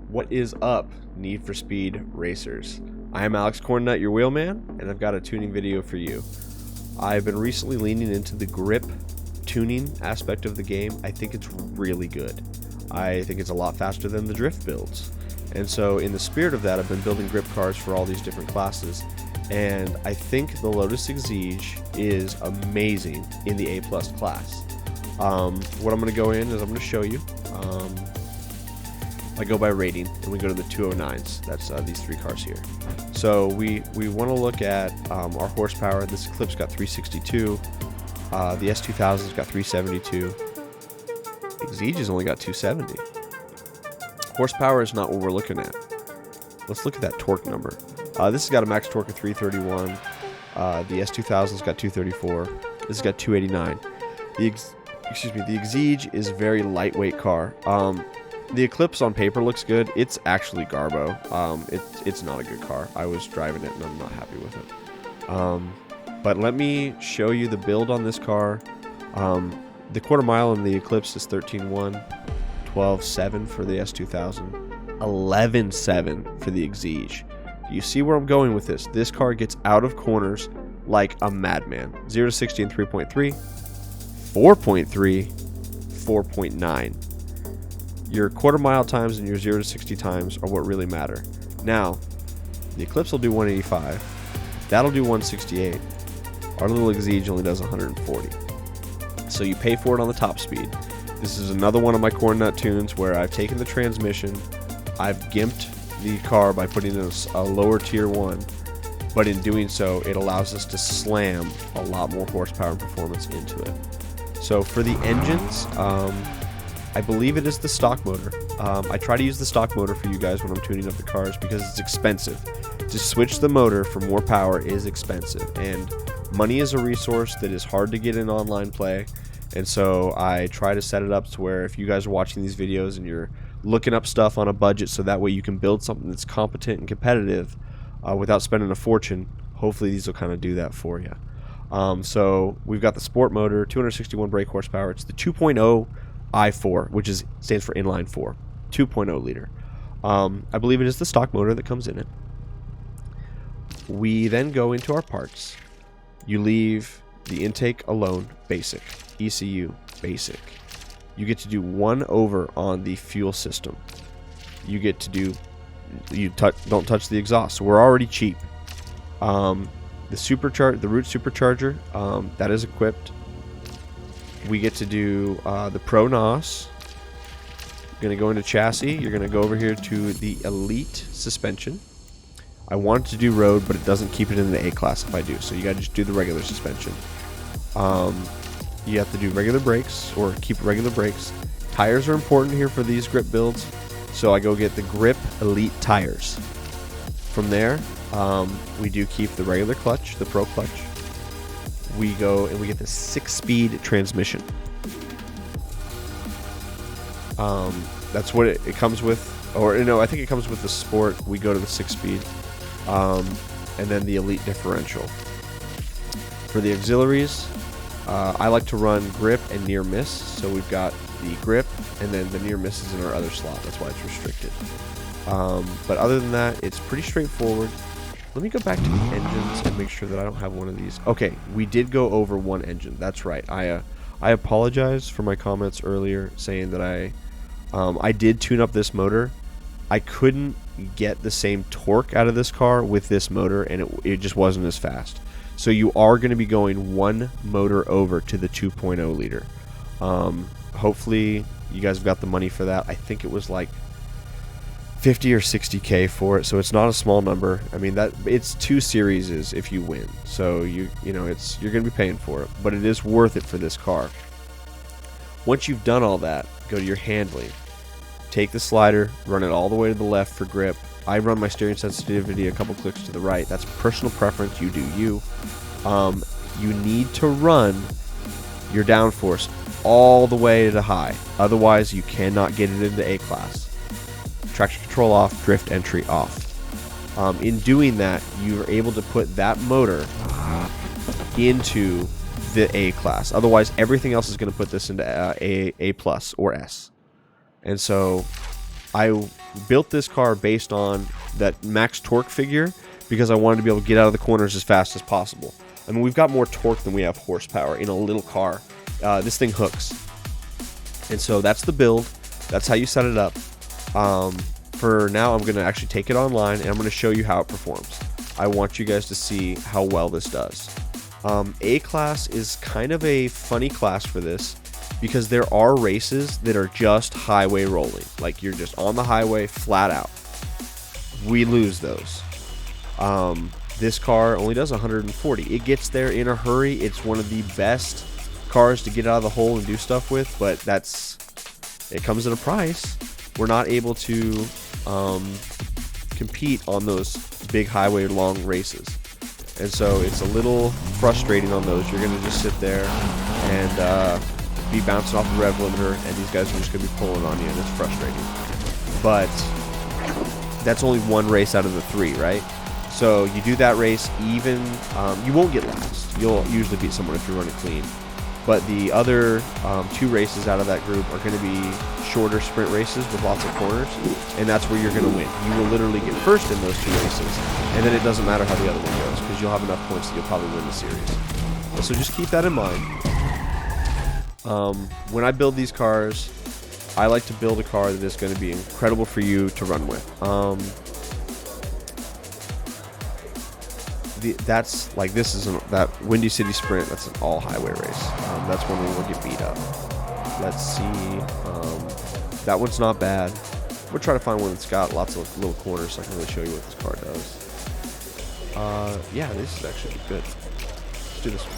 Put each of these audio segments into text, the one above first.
What is up, Need for Speed racers? I am Alex Cornnut, your wheelman, and I've got a tuning video for you. I've been recently leaning into the grip tuning aspect of the game. I think it's really good. I think it's a lot faster than the drift builds. And so in the spirit of that, I've been building grip cars for all these different classes. And I think the Lotus Exige is amazing in the A+ class. What I'm going to go in is I'm going to show you. I go by rating, and we go to the 209s. That's these three cars here. So we want to look at our horsepower. This Eclipse got 362. The S2000's got 372. Exige's only got 270. Horsepower is not what we're looking at. Let's look at that torque number. This has got a max torque of 331. The S2000's got 234. This has got 289. The Exige is a very lightweight car. The Eclipse on paper looks good. It's actually Garbo. It's not a good car. I was driving it and I'm not happy with it. But let me show you the build on this car. The quarter mile in the Eclipse is 13.1, 12.7 for the S2000, 11.7 for the Exige. Do you see where I'm going with this? This car gets out of corners like a madman. 0 to 60 in 3.3, 4.3, 4.9. Your quarter mile times and your 0 to 60 times are what really matter. Now, the Eclipse will do 185. That'll do 168. Our little Exige only does 140. So you pay for it on the top speed. This is another one of my Cornnut tunes where I've taken the transmission, I've gimped the car by putting in a lower tier 1, but in doing so, it allows us to slam a lot more horsepower and performance into it. So for the engines, I believe it is the stock motor. I try to use the stock motor for you guys when I'm tuning up the cars because it's expensive. To switch the motor for more power is expensive, and money is a resource that is hard to get in online play. And so I try to set it up to where if you guys are watching these videos and you're looking up stuff on a budget so that way you can build something that's competent and competitive without spending a fortune, hopefully these will kind of do that for you. So we've got the sport motor, 261 brake horsepower. It's the 2.0 i4, which stands for inline 4, 2.0 liter. I believe it is the stock motor that comes in it. We then go into our parts. You leave the intake alone, basic. ECU, basic. You get to do 1 over on the fuel system. You get to do, don't touch the exhaust. So we're already cheap. The root supercharger, that is equipped. We get to do the Pro NOS. You're going to go into chassis. You're going to go over here to the Elite suspension. I want to do road, but it doesn't keep it in the A class if I do. So you got to just do the regular suspension. You have to do regular brakes or keep regular brakes. Tires are important here for these grip builds. So I go get the Grip Elite tires. From there, we do keep the regular clutch, the Pro clutch. We go and we get the 6-speed transmission. That's what it comes with, or no, I think it comes with the Sport. We go to the 6-speed, and then the Elite differential. For the auxiliaries, I like to run grip and near miss. So we've got the grip, and then the near miss is in our other slot. That's why it's restricted. But other than that, it's pretty straightforward. Let me go back to the engines and make sure that I don't have one of these. Okay, we did go over one engine. That's right. I apologize for my comments earlier saying that I did tune up this motor. I couldn't get the same torque out of this car with this motor, and it just wasn't as fast. So you are going to be going 1 motor over to the 2.0 liter. Hopefully you guys have got the money for that. I think it was like 50 or 60K for it, so it's not a small number. I mean, that it's 2 series if you win, so you're gonna be paying for it, but it is worth it for this car. Once you've done all that, go to your handling. Take the slider, run it all the way to the left for grip. I run my steering sensitivity a couple clicks to the right. That's personal preference. You do you. You need to run your downforce all the way to high, otherwise you cannot get it into A class. Traction control off, drift entry off. In doing that, you're able to put that motor into the A class. Otherwise, everything else is going to put this into A plus or S. And so I built this car based on that max torque figure because I wanted to be able to get out of the corners as fast as possible. I mean, we've got more torque than we have horsepower in a little car. This thing hooks. And so that's the build. That's how you set it up. For now, I'm going to actually take it online, and I'm going to show you how it performs. I want you guys to see how well this does. A-Class is kind of a funny class for this because there are races that are just highway rolling. Like, you're just on the highway flat out. We lose those. This car only does 140. It gets there in a hurry. It's one of the best cars to get out of the hole and do stuff with, but it comes at a price. We're not able to compete on those big highway long races, and so it's a little frustrating on those. You're gonna just sit there and be bouncing off the rev limiter, and these guys are just gonna be pulling on you, and it's frustrating. But that's only one race out of the 3, right? So you do that race even, you won't get last. You'll usually beat someone if you're running clean. But the other 2 races out of that group are going to be shorter sprint races with lots of corners, and that's where you're going to win. You will literally get first in those 2 races, and then it doesn't matter how the other one goes because you'll have enough points that you'll probably win the series. So just keep that in mind. When I build these cars, I like to build a car that is going to be incredible for you to run with. That's like, this is that Windy City Sprint. That's an all highway race. That's when we will get beat up. Let's see. That one's not bad. We'll try to find one that's got lots of little corners so I can really show you what this car does. Yeah, this is actually good. Let's do this one.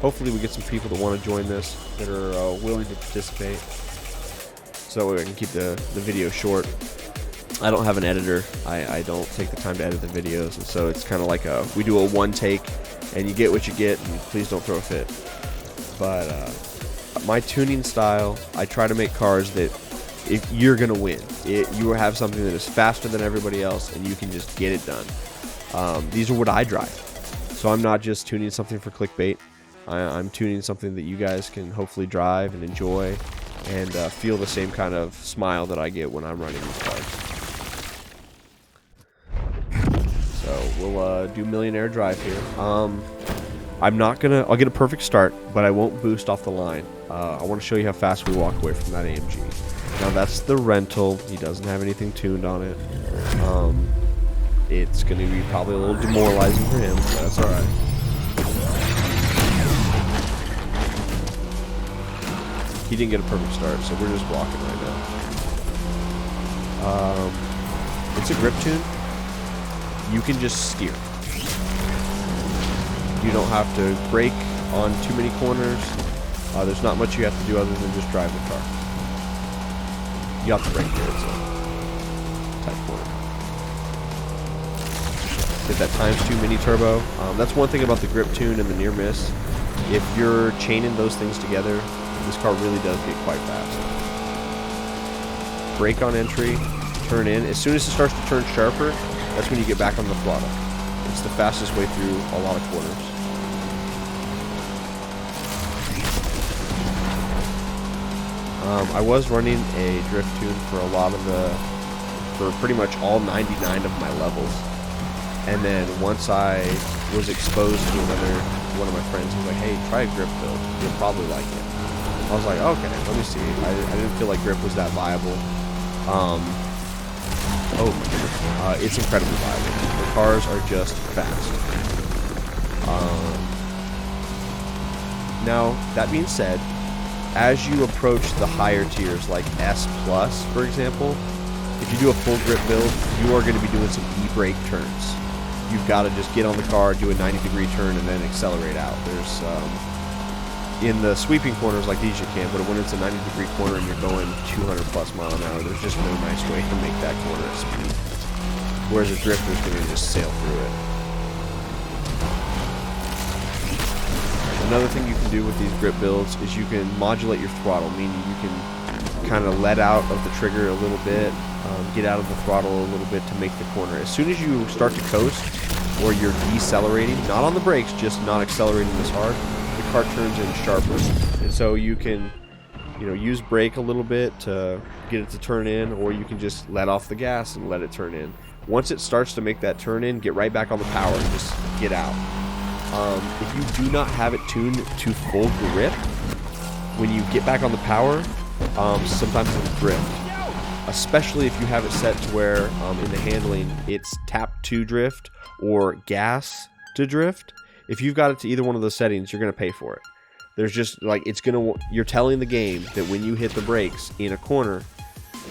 Hopefully we get some people that want to join this, that are willing to participate, so that way we can keep the video short. I don't have an editor. I don't take the time to edit the videos, and so it's kind of like we do a one take, and you get what you get, and please don't throw a fit. But my tuning style, I try to make cars that if you're gonna win, you have something that is faster than everybody else, and you can just get it done. These are what I drive, so I'm not just tuning something for clickbait. I'm tuning something that you guys can hopefully drive and enjoy, and feel the same kind of smile that I get when I'm running these cars. So we'll do Millionaire Drive here. I'll get a perfect start, but I won't boost off the line. I want to show you how fast we walk away from that AMG. Now that's the rental. He doesn't have anything tuned on it. It's going to be probably a little demoralizing for him, but that's alright. He didn't get a perfect start, so we're just walking right now. It's a grip tune. You can just steer. You don't have to brake on too many corners. There's not much you have to do other than just drive the car. You have to brake here. It's a tight corner. Get that ×2 mini turbo. That's one thing about the grip tune and the near miss. If you're chaining those things together, this car really does get quite fast. Brake on entry, turn in. As soon as it starts to turn sharper, that's when you get back on the throttle. It's the fastest way through a lot of corners. I was running a drift tune for pretty much all 99 of my levels. And then once I was exposed to one of my friends, he was like, hey, try a grip build. You'll probably like it. I was like, okay, let me see. I didn't feel like grip was that viable. Oh my goodness. It's incredibly viable. The cars are just fast. Now, that being said, as you approach the higher tiers like S+, for example, if you do a full grip build, you are going to be doing some e-brake turns. You've got to just get on the car, do a 90-degree turn, and then accelerate out. There's in the sweeping corners like these you can, but when it's a 90-degree corner and you're going 200+ miles an hour, there's just no nice way to make that corner at speed. Whereas a drifter's going to just sail through it. Another thing you can do with these grip builds is you can modulate your throttle, meaning you can kind of let out of the trigger a little bit, get out of the throttle a little bit to make the corner. As soon as you start to coast, or you're decelerating, not on the brakes, just not accelerating this hard, the car turns in sharper. And so you can you know, use brake a little bit to get it to turn in, or you can just let off the gas and let it turn in. Once it starts to make that turn in, get right back on the power and just get out. If you do not have it tuned to full grip, when you get back on the power, sometimes it'll drift. Especially if you have it set to where in the handling it's tap to drift or gas to drift. If you've got it to either one of those settings, you're going to pay for it. There's just like you're telling the game that when you hit the brakes in a corner,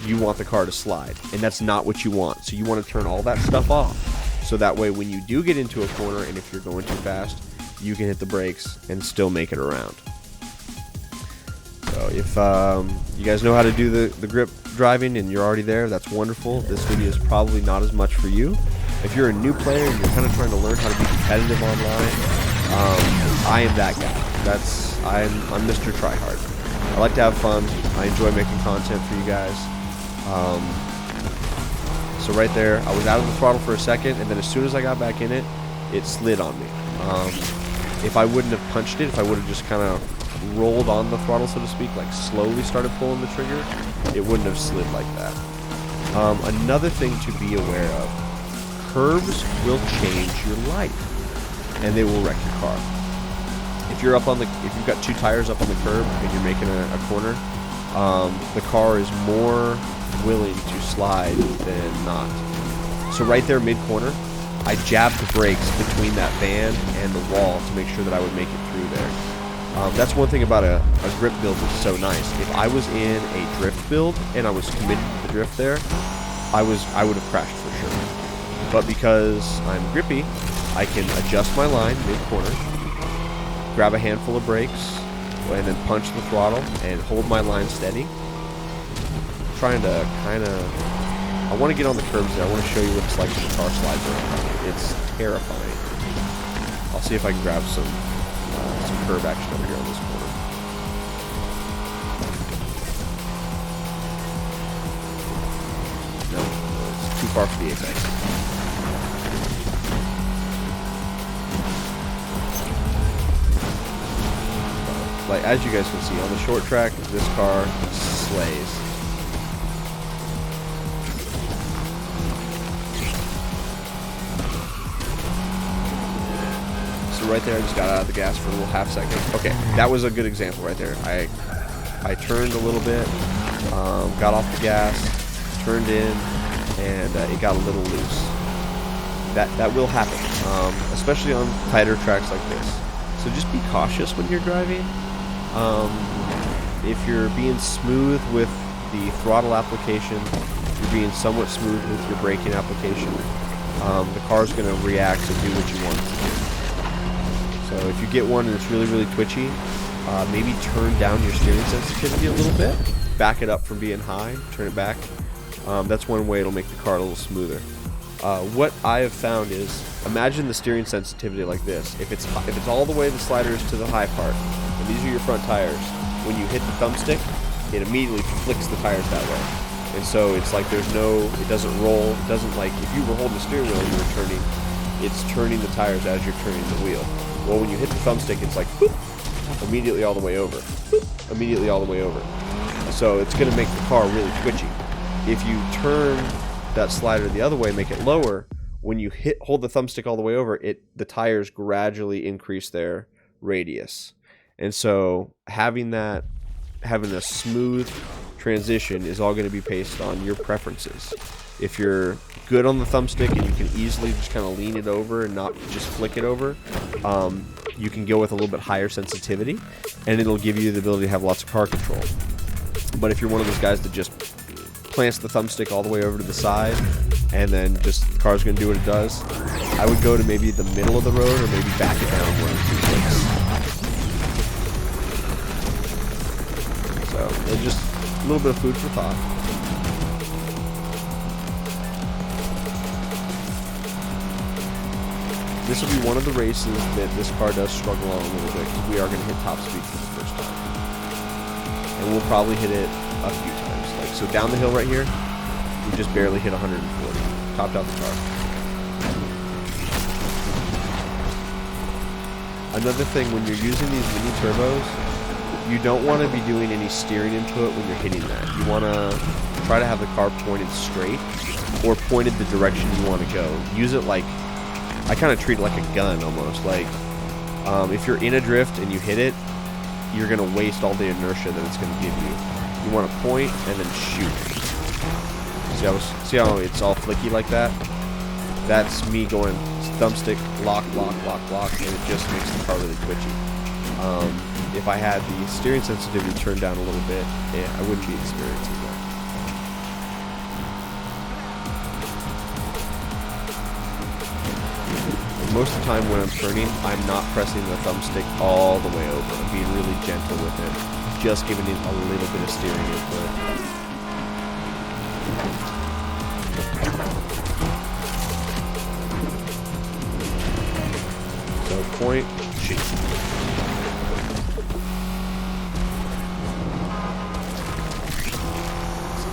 you want the car to slide, and that's not what you want. So you want to turn all that stuff off, so that way when you do get into a corner and if you're going too fast, you can hit the brakes and still make it around. So if you guys know how to do the grip driving and you're already there, that's wonderful. This video is probably not as much for you. If you're a new player and you're kind of trying to learn how to be competitive online, I am that guy. I'm Mr. Tryhard. I like to have fun. I enjoy making content for you guys. So right there, I was out of the throttle for a second, and then as soon as I got back in it, it slid on me. If I wouldn't have punched it, if I would have just kind of rolled on the throttle, so to speak, like slowly started pulling the trigger, it wouldn't have slid like that. Another thing to be aware of, curbs will change your life, and they will wreck your car. If you've got two tires up on the curb and you're making a corner, the car is more willing to slide than not. So right there mid-corner, I jabbed the brakes between that van and the wall to make sure that I would make it through there. That's one thing about a grip build that's so nice. If I was in a drift build and I was committed to the drift there, I would have crashed for sure. But because I'm grippy, I can adjust my line mid-corner, grab a handful of brakes, and then punch the throttle and hold my line steady. I'm trying to I want to get on the curbs there. I want to show you what it's like when the car slides around. It's terrifying. I'll see if I can grab some curb action over here on this corner. No, it's too far for the apex. Like, as you guys can see, on the short track, this car slays. So right there, I just got out of the gas for a little half second. Okay, that was a good example right there. I turned a little bit, got off the gas, turned in, and it got a little loose. That will happen, especially on tighter tracks like this. So just be cautious when you're driving. If you're being smooth with the throttle application, you're being somewhat smooth with your braking application, the car's going to react and do what you want it to do. So if you get one and it's really, really twitchy, maybe turn down your steering sensitivity a little bit, back it up from being high, turn it back. That's one way it'll make the car a little smoother. What I have found is, imagine the steering sensitivity like this. If it's all the way the slider is to the high part, and these are your front tires, when you hit the thumbstick, it immediately flicks the tires that way. And so it's like it doesn't roll, it doesn't, like if you were holding the steering wheel and you were turning, it's turning the tires as you're turning the wheel. Well, when you hit the thumbstick, it's like, boop, immediately all the way over, boop, immediately all the way over. So it's going to make the car really twitchy. If you turn that slider the other way, make it lower, when you hold the thumbstick all the way over, the tires gradually increase their radius. And so having a smooth transition is all going to be based on your preferences. If you're good on the thumbstick and you can easily just kind of lean it over and not just flick it over, you can go with a little bit higher sensitivity, and it'll give you the ability to have lots of car control. But if you're one of those guys that just plants the thumbstick all the way over to the side and then just the car's going to do what it does, I would go to maybe the middle of the road or maybe back it down 1 or 2 clicks. So it's just a little bit of food for thought. This will be one of the races that this car does struggle on a little bit, because we are going to hit top speed for the first time. And we'll probably hit it a few times. Like, so down the hill right here, we just barely hit 140. Topped out the car. Another thing, when you're using these mini turbos, you don't want to be doing any steering input when you're hitting that. You want to try to have the car pointed straight or pointed the direction you want to go. Use it like, I kind of treat it like a gun almost. Like, if you're in a drift and you hit it, you're going to waste all the inertia that it's going to give you. You want to point and then shoot. See how it's all flicky like that? That's me going thumbstick, lock, lock, lock, lock, and it just makes the car really twitchy. If I had the steering sensitivity turned down a little bit, I wouldn't be experiencing that. And most of the time when I'm turning, I'm not pressing the thumbstick all the way over. I'm being really gentle with it, just giving it a little bit of steering input. So point, shoot.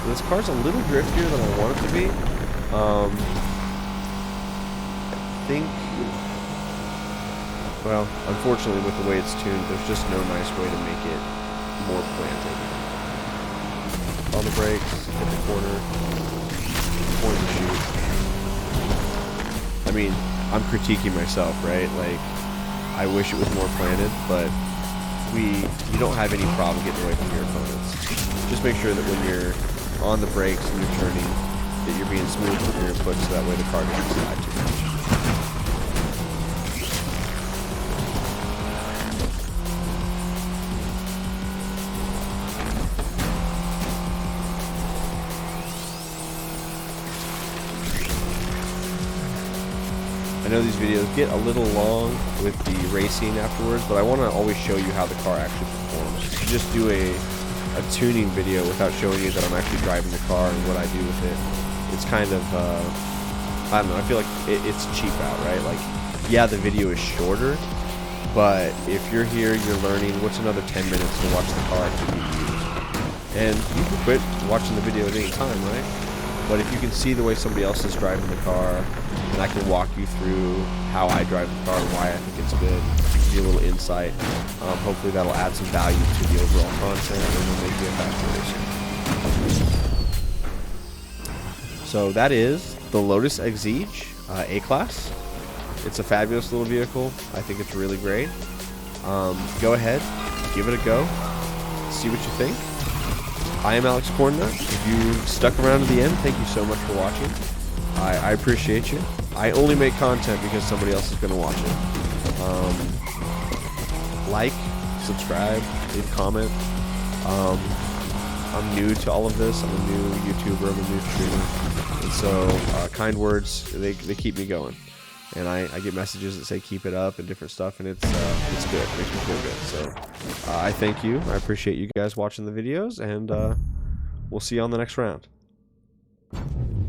This car's a little driftier than I want it to be. I think, well, unfortunately with the way it's tuned, there's just no nice way to make it more planted. On the brakes, hit the corner, point and shoot. I mean, I'm critiquing myself, right? Like, I wish it was more planted, but you don't have any problem getting away from your opponents. Just make sure that when you're on the brakes and you're turning, that you're being smooth with your input so that way the car doesn't slide too much. I know these videos get a little long with the racing afterwards, but I want to always show you how the car actually performs. To just do a tuning video without showing you that I'm actually driving the car and what I do with it, it's kind of, I don't know, I feel like it's cheap out, right? Like, yeah, the video is shorter, but if you're here, you're learning, what's another 10 minutes to watch the car actually be used? And you can quit watching the video at any time, right? But if you can see the way somebody else is driving the car, and I can walk you through how I drive the car and why I think it's good, give you a little insight, hopefully that'll add some value to the overall content and will make you a faster racer. So that is the Lotus Exige A-Class. It's a fabulous little vehicle. I think it's really great. Go ahead, give it a go, see what you think. I am Alex Cornnut. If you stuck around to the end, thank you so much for watching. I appreciate you. I only make content because somebody else is going to watch it. Like, subscribe, leave a comment. I'm new to all of this. I'm a new YouTuber, I'm a new streamer. And so kind words, they keep me going. And I get messages that say keep it up and different stuff, and it's good. It makes me feel good. So I thank you. I appreciate you guys watching the videos, and we'll see you on the next round.